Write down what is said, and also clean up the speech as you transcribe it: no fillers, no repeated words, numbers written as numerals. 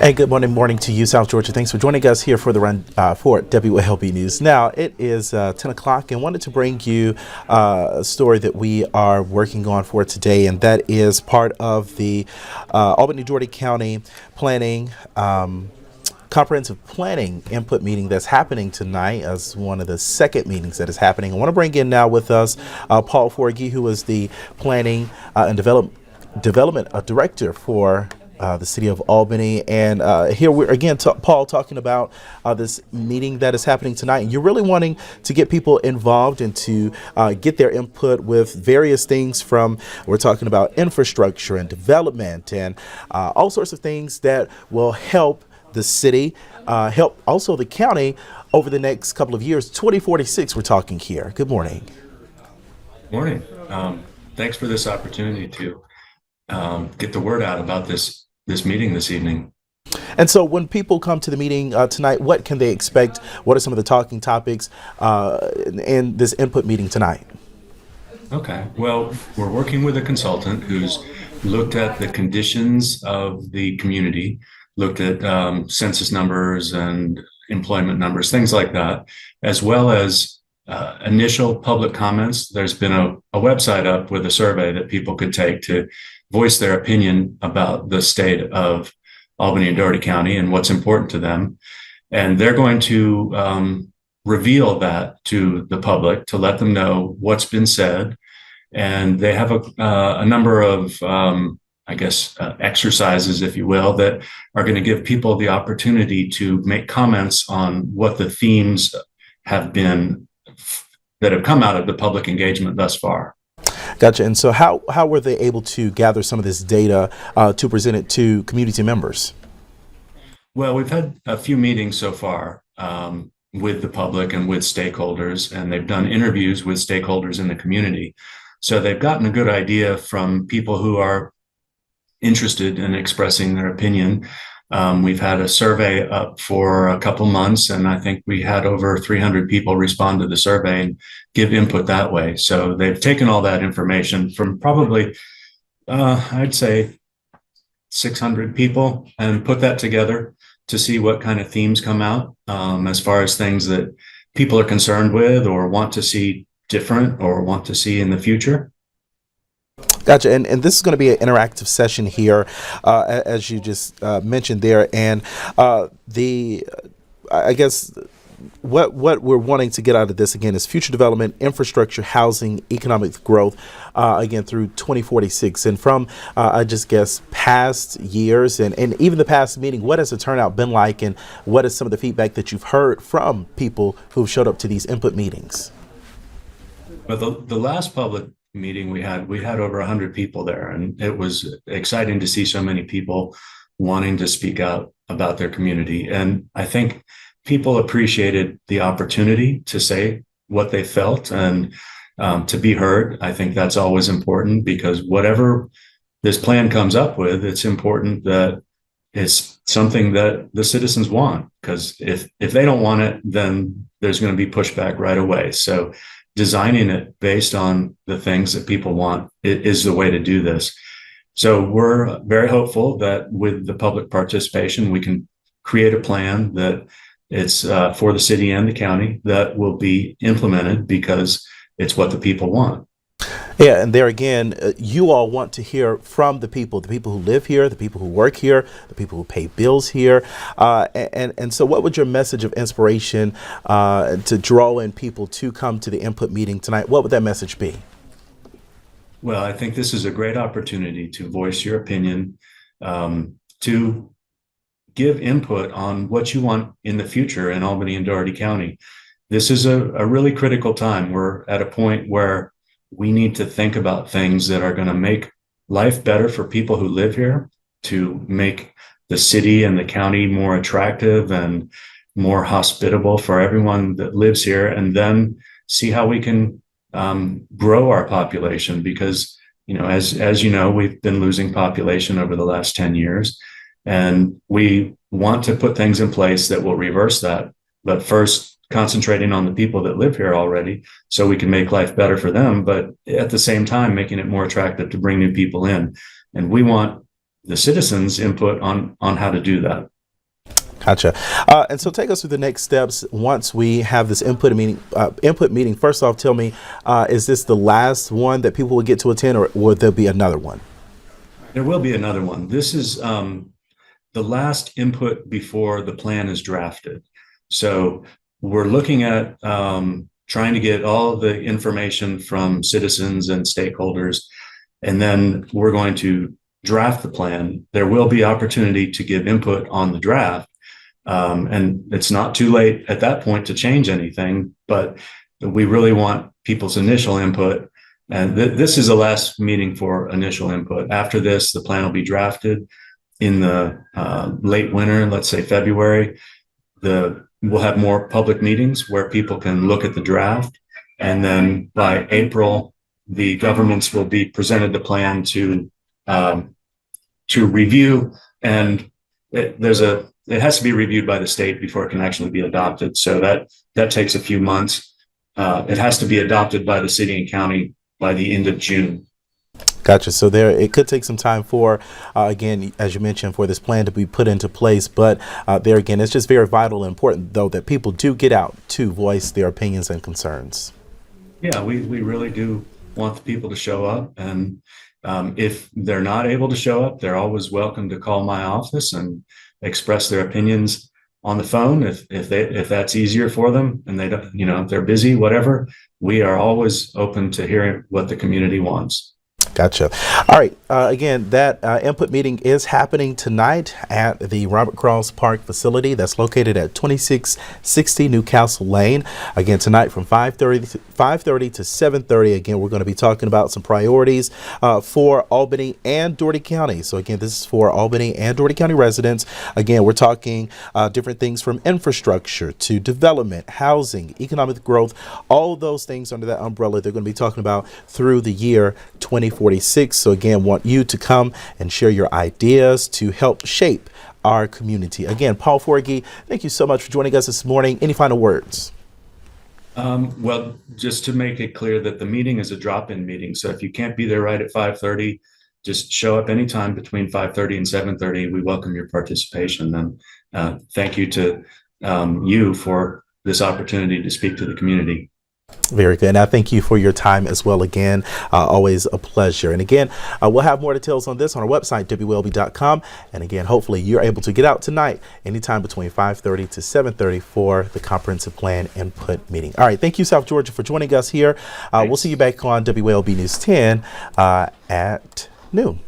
Hey, good morning to you, South Georgia. Thanks for joining us here for the run for WLB News. Now, it is 10 o'clock and wanted to bring you a story that we are working on for today, and that is part of the Albany-DOCO County Planning Comprehensive Planning Input Meeting that's happening tonight as one of the second meetings that is happening. I want to bring in now with us Paul Forgy, who is the Planning and Development Director for the city of Albany. And here we're again, Paul, talking about this meeting that is happening tonight. And you're really wanting to get people involved and to get their input with various things from, we're talking about infrastructure and development and all sorts of things that will help the city, help also the county over the next couple of years. 2046, we're talking here. Good morning. Morning. Thanks for this opportunity to get the word out about this meeting this evening. And so when people come to the meeting tonight, what can they expect? What are some of the talking topics in this input meeting tonight? Okay. Well, we're working with a consultant who's looked at the conditions of the community, looked at census numbers and employment numbers, things like that, as well as initial public comments. There's been a website up with a survey that people could take to voice their opinion about the state of Albany and Dougherty County and what's important to them. And they're going to reveal that to the public to let them know what's been said. And they have a number of, exercises, if you will, that are going to give people the opportunity to make comments on what the themes have been that have come out of the public engagement thus far. Gotcha. And so how were they able to gather some of this data to present it to community members? Well, we've had a few meetings so far with the public and with stakeholders, and they've done interviews with stakeholders in the community. So they've gotten a good idea from people who are interested in expressing their opinion. We've had a survey up for a couple months, and I think we had over 300 people respond to the survey and give input that way. So they've taken all that information from probably, I'd say, 600 people and put that together to see what kind of themes come out as far as things that people are concerned with or want to see different or want to see in the future. Gotcha. And this is going to be an interactive session here, as you just mentioned there. And what we're wanting to get out of this, again, is future development, infrastructure, housing, economic growth, again, through 2046. And from, past years and even the past meeting, what has the turnout been like? And what is some of the feedback that you've heard from people who've showed up to these input meetings? Well, the last public meeting we had over 100 people there, and it was exciting to see so many people wanting to speak out about their community. And I think people appreciated the opportunity to say what they felt and to be heard. I think that's always important, because whatever this plan comes up with, it's important that it's something that the citizens want, because if they don't want it, then there's going to be pushback right away. So designing it based on the things that people want is the way to do this. So we're very hopeful that with the public participation, we can create a plan that it's for the city and the county that will be implemented because it's what the people want. Yeah, and there again, you all want to hear from the people who live here, the people who work here, the people who pay bills here. And so what would your message of inspiration to draw in people to come to the input meeting tonight? What would that message be? Well, I think this is a great opportunity to voice your opinion, to give input on what you want in the future in Albany and Dougherty County. This is a really critical time. We're at a point where we need to think about things that are going to make life better for people who live here, to make the city and the county more attractive and more hospitable for everyone that lives here, and then see how we can grow our population. Because, as you know, we've been losing population over the last 10 years, and we want to put things in place that will reverse that. But first, concentrating on the people that live here already so we can make life better for them, but at the same time, making it more attractive to bring new people in. And we want the citizens' input on how to do that. Gotcha. And so take us through the next steps once we have this input meeting. First off, tell me, is this the last one that people will get to attend, or will there be another one? There will be another one. This is the last input before the plan is drafted. So we're looking at trying to get all of the information from citizens and stakeholders, and then we're going to draft the plan. There will be opportunity to give input on the draft. And it's not too late at that point to change anything, but we really want people's initial input. And this is the last meeting for initial input. After this, the plan will be drafted in the late winter, let's say February. We'll have more public meetings where people can look at the draft. And then by April, the governments will be presented the plan to review. And it has to be reviewed by the state before it can actually be adopted. So that takes a few months. It has to be adopted by the city and county by the end of June. Gotcha. So it could take some time for, again, as you mentioned, for this plan to be put into place. But there again, it's just very vital and important, though, that people do get out to voice their opinions and concerns. Yeah, we really do want the people to show up. And if they're not able to show up, they're always welcome to call my office and express their opinions on the phone if that's easier for them, and they don't, if they're busy, whatever. We are always open to hearing what the community wants. Gotcha. All right. Again, that input meeting is happening tonight at the Robert Cross Park facility that's located at 2660 Newcastle Lane. Again, tonight from 5:30 to 7:30. Again, we're going to be talking about some priorities for Albany and Dougherty County. So again, this is for Albany and Dougherty County residents. Again, we're talking different things from infrastructure to development, housing, economic growth, all those things under that umbrella they're going to be talking about through the year 2046. So again, want you to come and share your ideas to help shape our community. Again, Paul Forgy, thank you so much for joining us this morning. Any final words? Well, just to make it clear that the meeting is a drop-in meeting. So if you can't be there right at 5:30, just show up anytime between 5:30 and 7:30. We welcome your participation. And thank you to you for this opportunity to speak to the community. Very good. And I thank you for your time as well. Again, always a pleasure. And again, we'll have more details on this on our website, WLB.com. And again, hopefully you're able to get out tonight anytime between 5:30 to 7:30 for the comprehensive plan input meeting. All right. Thank you, South Georgia, for joining us here. We'll see you back on WLB News 10 at noon.